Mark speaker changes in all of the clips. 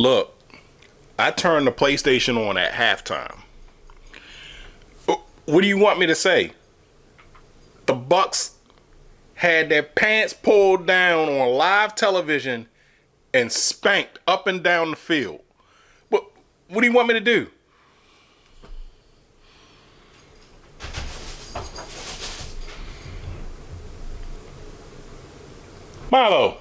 Speaker 1: Look, I turned the PlayStation on at halftime. What do you want me to say? The Bucks had their pants pulled down on live television and spanked up and down the field. What do you want me to do? Milo.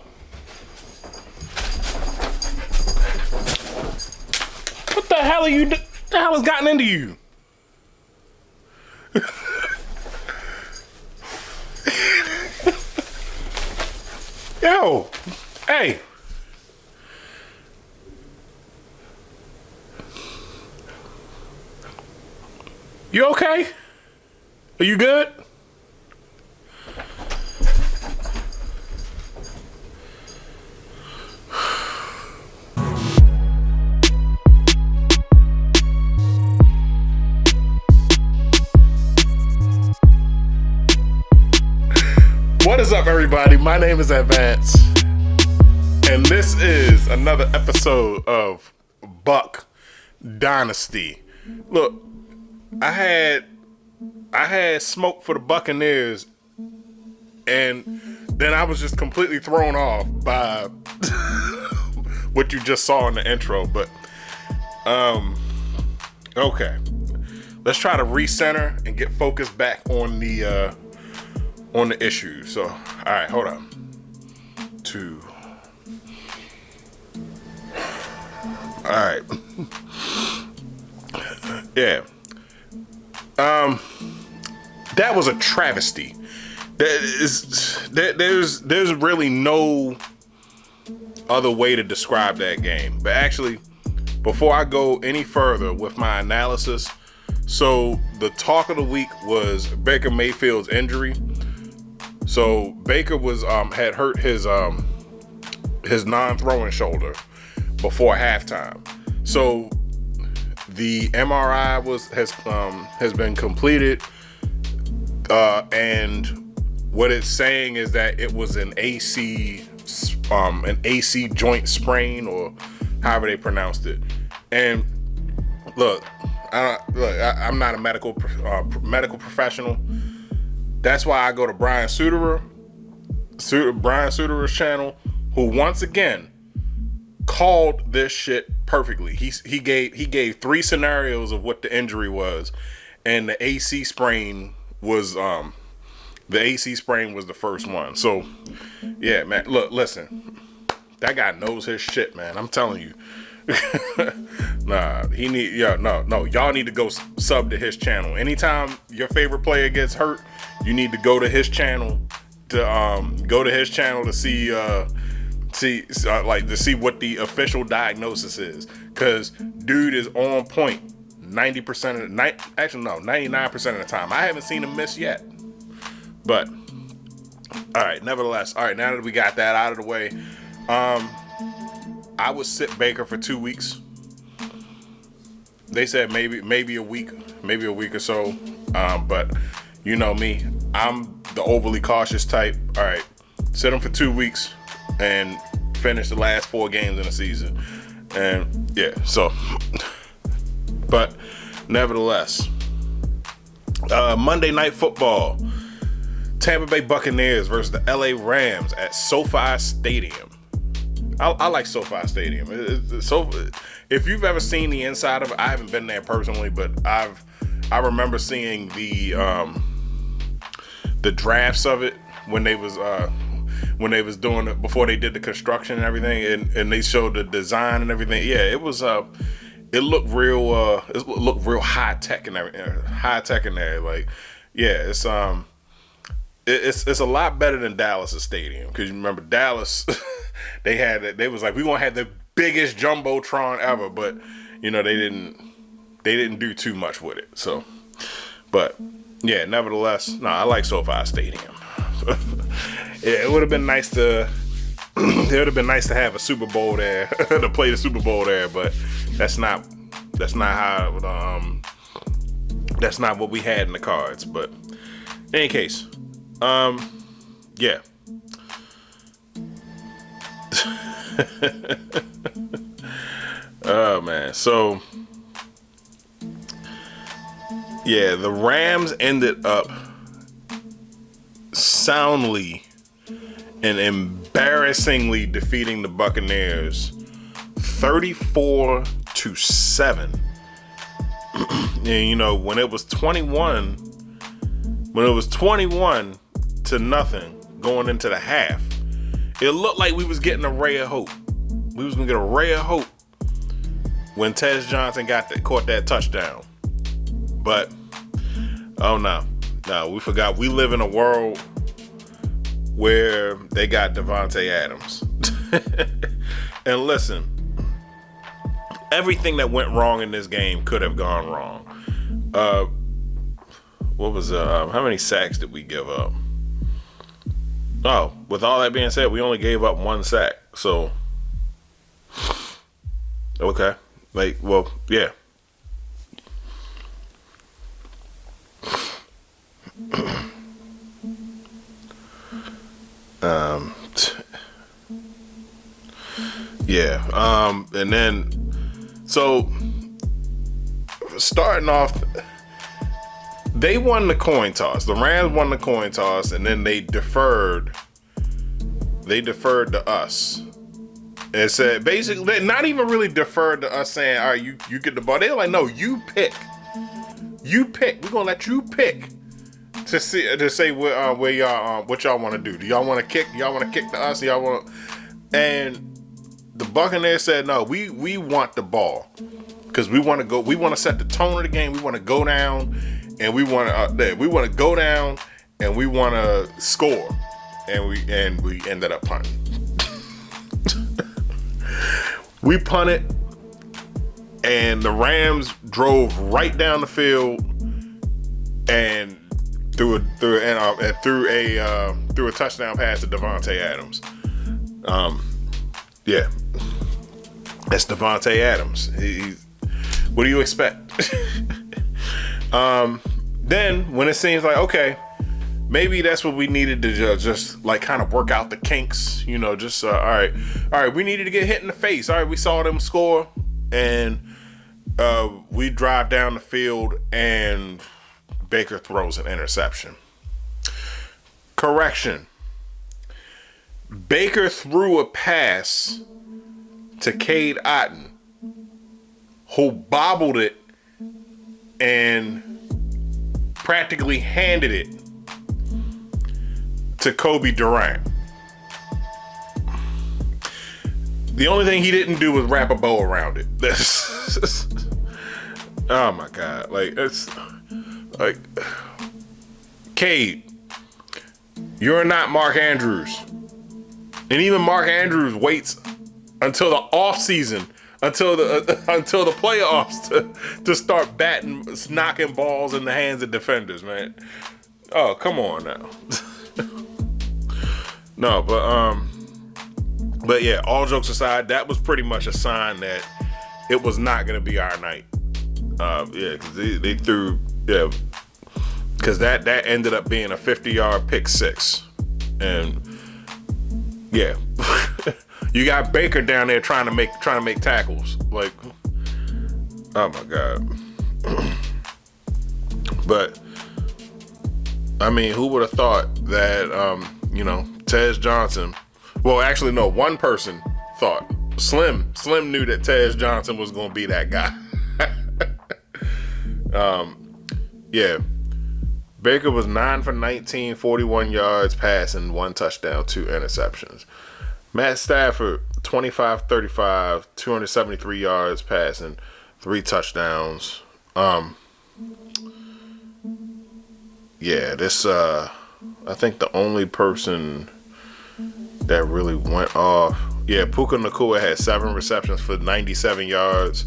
Speaker 1: What the hell are you the hell has gotten into you? Yo, hey. You okay? Are you good? What is up, everybody? My name is Advance, and this is another episode of Buc Dynasty. Look, I had smoke for the Buccaneers, and then I was just completely thrown off by what you just saw in the intro. But okay, let's try to recenter and get focused back on the issue. So, all right, hold on. 2. All right. Yeah. That was a travesty. There's really no other way to describe that game. But actually, before I go any further with my analysis, so the talk of the week was Baker Mayfield's injury. So Baker was had hurt his non-throwing shoulder before halftime. So the MRI has been completed, and what it's saying is that it was an AC joint sprain, or however they pronounced it. And look, I'm not a medical professional. That's why I go to Brian Sutero's channel, who once again called this shit perfectly. He gave 3 scenarios of what the injury was, and the AC sprain was the first one. So yeah, man, look, listen, that guy knows his shit, man. I'm telling you. Y'all need to go sub to his channel. Anytime your favorite player gets hurt, you need to go to his channel to see what the official diagnosis is, because dude is on point 99% of the time. I haven't seen him miss yet. But all right, nevertheless, all right, now that we got that out of the way, I would sit Baker for 2 weeks. They said maybe a week or so. But you know me, I'm the overly cautious type. All right, sit him for 2 weeks and finish the last 4 games in the season. And yeah, so, but nevertheless, Monday Night Football, Tampa Bay Buccaneers versus the LA Rams at SoFi Stadium. I like SoFi Stadium. If you've ever seen the inside of it, I haven't been there personally, but I remember seeing the drafts of it when they was doing it, before they did the construction and everything, and they showed the design and everything. Yeah, it was it looked real high tech and everything, high tech in there. Like, yeah, it's a lot better than Dallas' stadium, because you remember Dallas. They was like, we gonna have the biggest jumbotron ever, but you know, they didn't do too much with it. So, but yeah, nevertheless, no, I like SoFi Stadium. Yeah, it would have been nice to have a Super Bowl there, to play the Super Bowl there, but that's not what we had in the cards. But in any case, yeah. Oh man. So yeah, the Rams ended up soundly and embarrassingly defeating the Buccaneers 34-7. And you know, when it was 21 to nothing going into the half, it looked like we was getting a ray of hope. We was gonna get a ray of hope when Tez Johnson caught that touchdown. But oh no, we forgot we live in a world where they got Davante Adams. And listen, everything that went wrong in this game could have gone wrong. What was how many sacks did we give up? Oh, with all that being said, we only gave up 1 sack. So okay, yeah. And then so starting off, they won the coin toss. The Rams won the coin toss, and then they deferred to us. And said basically, they not even really deferred to us saying, all right, you get the ball. They're like, no, you pick. We're gonna let you pick to say where y'all what y'all want to do. Do y'all want to kick? Y'all want to kick to us? Y'all want? And the Buccaneers said, no, we want the ball because we want to go. We want to set the tone of the game. We want to go down, and we want to go down, and we want to score. And we ended up punting. We punted, and the Rams drove right down the field and threw a touchdown pass to Davante Adams. Yeah, that's Davante Adams. What do you expect? Then when it seems like, okay, maybe that's what we needed to just like kind of work out the kinks, you know, just all right, we needed to get hit in the face. All right, we saw them score, and we drive down the field, and Baker throws an interception. Correction. Baker threw a pass to Cade Otton, who bobbled it and practically handed it to Kobe Durant. The only thing he didn't do was wrap a bow around it. Oh my God. It's like, Cade, you're not Mark Andrews. And even Mark Andrews waits until the off season, until the playoffs to start knocking balls in the hands of defenders, man. Oh, come on now. No, but yeah, all jokes aside, that was pretty much a sign that it was not going to be our night. Yeah, because they threw, yeah, because that ended up being a 50-yard pick six, and yeah, you got Baker down there trying to make tackles, like, oh my God. But I mean, who would have thought that Tez Johnson? Well, actually, no. One person thought. Slim knew that Tez Johnson was going to be that guy. Yeah. Baker was 9 for 19, 41 yards passing, 1 touchdown, 2 interceptions. Matt Stafford, 25-35, 273 yards passing, 3 touchdowns. Yeah, this I think the only person that really went off. Yeah, Puka Nacua had 7 receptions for 97 yards.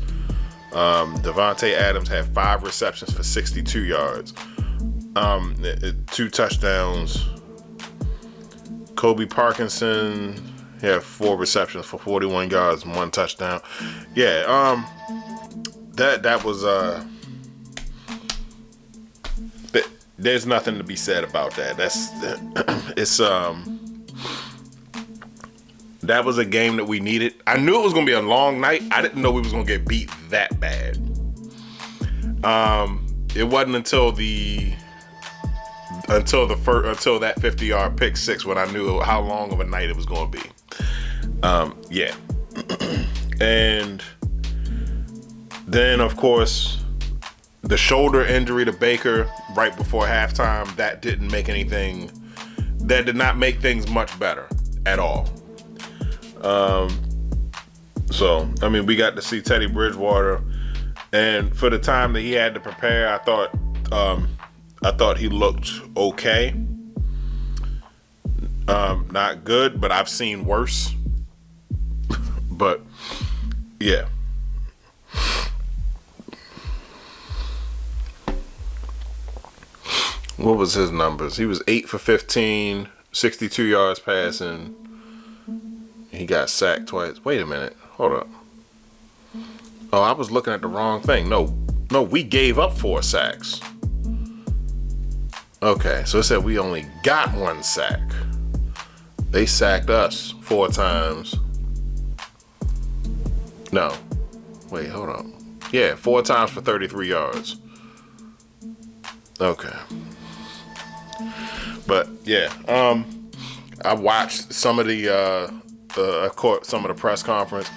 Speaker 1: Davante Adams had 5 receptions for 62 yards. 2 touchdowns. Kobe Parkinson had 4 receptions for 41 yards and 1 touchdown. Yeah, that was there's nothing to be said about that. That was a game that we needed. I knew it was going to be a long night. I didn't know we was going to get beat that bad. It wasn't until that 50-yard pick six when I knew how long of a night it was going to be. Yeah. And then, of course, the shoulder injury to Baker right before halftime, that did not make things much better at all. So, I mean, we got to see Teddy Bridgewater, and for the time that he had to prepare, I thought he looked okay. Not good, but I've seen worse. But yeah. What was his numbers? He was 8 for 15, 62 yards passing. He got sacked twice. Wait a minute. Hold up. Oh, I was looking at the wrong thing. No, we gave up 4 sacks. Okay, so it said we only got 1 sack. They sacked us 4 times. No. Wait, hold on. Yeah, 4 times for 33 yards. Okay. But yeah, I watched some of some of the press conference.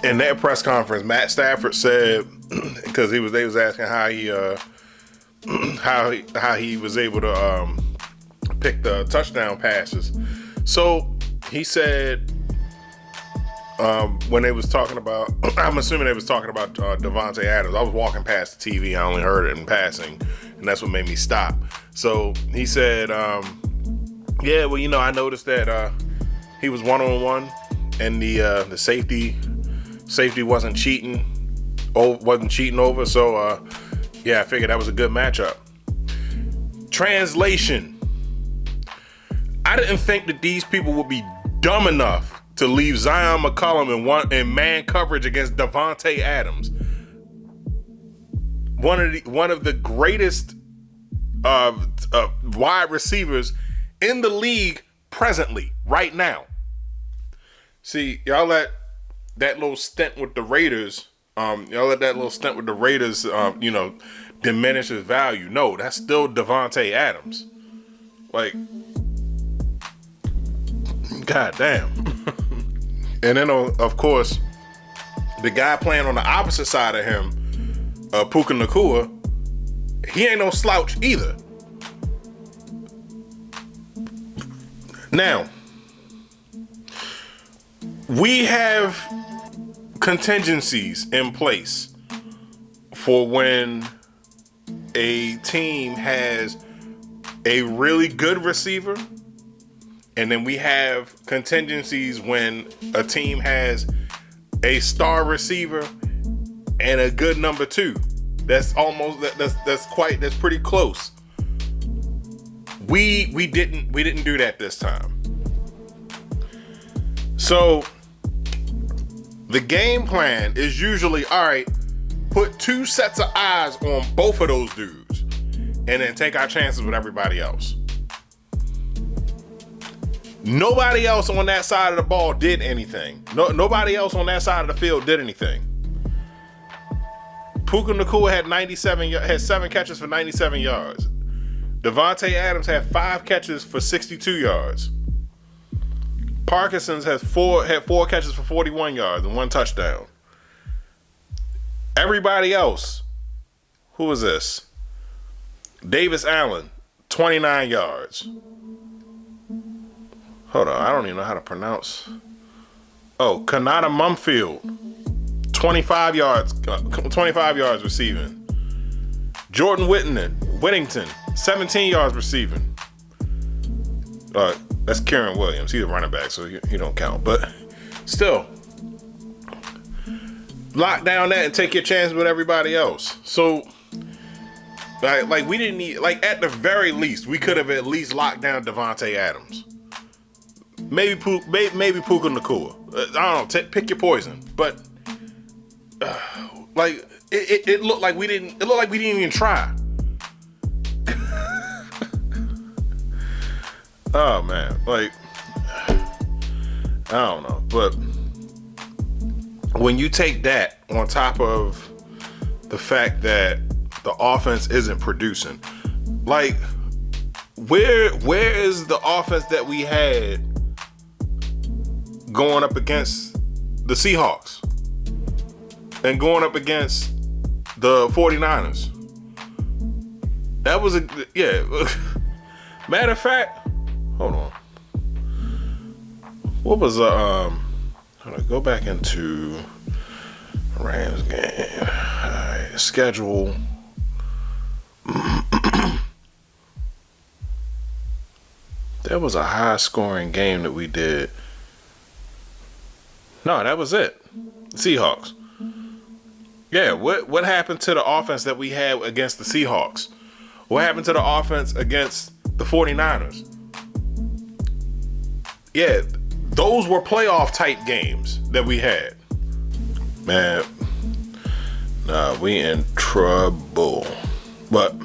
Speaker 1: In that press conference, Matt Stafford said, because they was asking how he was able to pick the touchdown passes. So he said, when they was talking about, I'm assuming they was talking about Davante Adams. I was walking past the TV. I only heard it in passing, and that's what made me stop. So he said, yeah, well, I noticed that he was 1-on-1, and the safety wasn't cheating over. So yeah, I figured that was a good matchup. Translation: I didn't think that these people would be dumb enough to leave Zion McCollum in man coverage against Davante Adams, one of the greatest wide receivers in the league presently, right now. See, y'all let that little stint with the Raiders, diminish his value. No, that's still Davante Adams. Like, goddamn. And then, of course, the guy playing on the opposite side of him, Puka Nacua, he ain't no slouch either. Now, we have contingencies in place for when a team has a really good receiver, and then we have contingencies when a team has a star receiver and a good number 2. That's pretty close. We didn't do that this time. So the game plan is usually, all right, put 2 sets of eyes on both of those dudes and then take our chances with everybody else. Nobody else on that side of the ball did anything. Nobody else on that side of the field did anything. Puka Nacua had 7 catches for 97 yards. Davante Adams had 5 catches for 62 yards. Parkinson's had 4 catches for 41 yards and 1 touchdown. Everybody else, who was this? Davis Allen, 29 yards. Hold on, I don't even know how to pronounce. Oh, Kanata Mumfield, 25 yards receiving. Jordan Whittington, 17 yards receiving. That's Kieran Williams. He's a running back, so he don't count. But still, lock down that and take your chances with everybody else. So, like we didn't need, like, at the very least, we could have at least locked down Davante Adams. Maybe Puka Nacua. I don't know. Pick your poison. But like it looked like we didn't. It looked like we didn't even try. Oh man, like I don't know. But when you take that on top of the fact that the offense isn't producing, like, where is the offense that we had going up against the Seahawks and going up against the 49ers? That was matter of fact, hold on. What was go back into Rams game. Alright, schedule. There was a high scoring game that we did. No, that was it. Seahawks. Yeah, what happened to the offense that we had against the Seahawks? What happened to the offense against the 49ers? Yeah, those were playoff type games that we had. Man, nah, we in trouble. But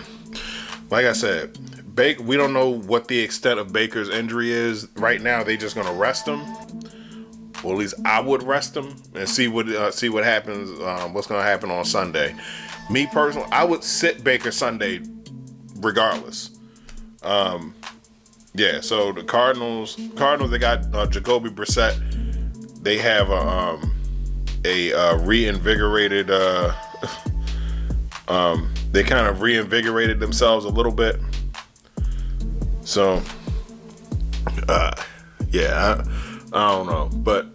Speaker 1: like I said, we don't know what the extent of Baker's injury is. Right now, they just gonna rest him. Well, at least I would rest him and see what happens. What's gonna happen on Sunday? Me personally, I would sit Baker Sunday, regardless. Yeah. So the Cardinals, they got Jacoby Brissett. They have a reinvigorated. They kind of reinvigorated themselves a little bit. So, yeah, I don't know, but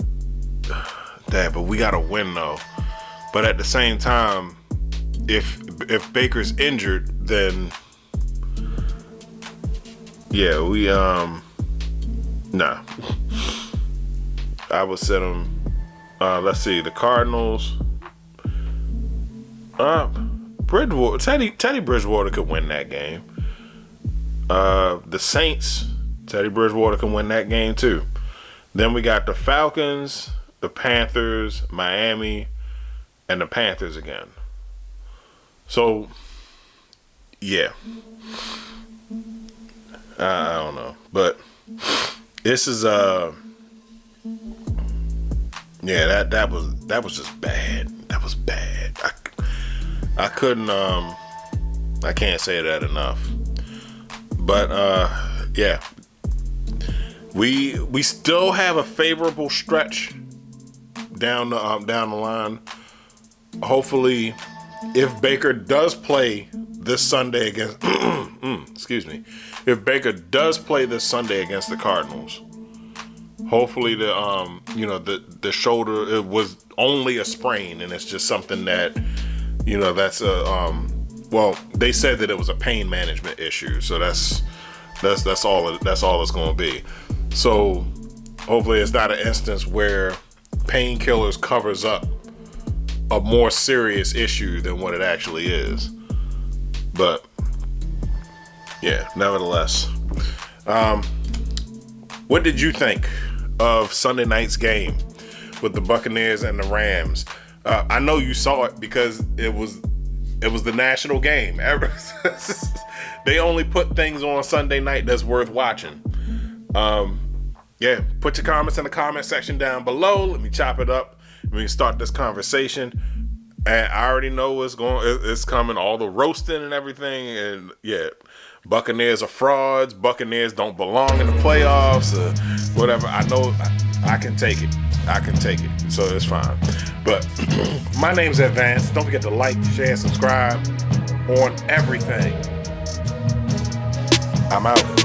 Speaker 1: we gotta win though. But at the same time, if Baker's injured, then yeah, we nah. I would set them. Let's see, the Cardinals. Bridgewater, Teddy Bridgewater could win that game. The Saints, Teddy Bridgewater can win that game too. Then we got the Falcons, the Panthers, Miami, and the Panthers again. So, yeah. I don't know. But this is yeah, that was just bad. That was bad. I couldn't I can't say that enough. But yeah. We still have a favorable stretch down the line. Hopefully, if Baker does play this Sunday against if Baker does play this Sunday against the Cardinals, hopefully the shoulder, it was only a sprain and it's just something that that's well, they said that it was a pain management issue, so that's all it's going to be. So hopefully it's not an instance where painkillers covers up a more serious issue than what it actually is. But yeah, nevertheless, what did you think of Sunday night's game with the Buccaneers and the Rams? I know you saw it because it was the national game. They only put things on Sunday night that's worth watching. Yeah, put your comments in the comment section down below. Let me chop it up. We can start this conversation. And I already know it's coming, all the roasting and everything. And yeah, Buccaneers are frauds. Buccaneers don't belong in the playoffs or whatever. I know I can take it. So it's fine. But my name's Advance. Don't forget to like, share, subscribe on everything. I'm out.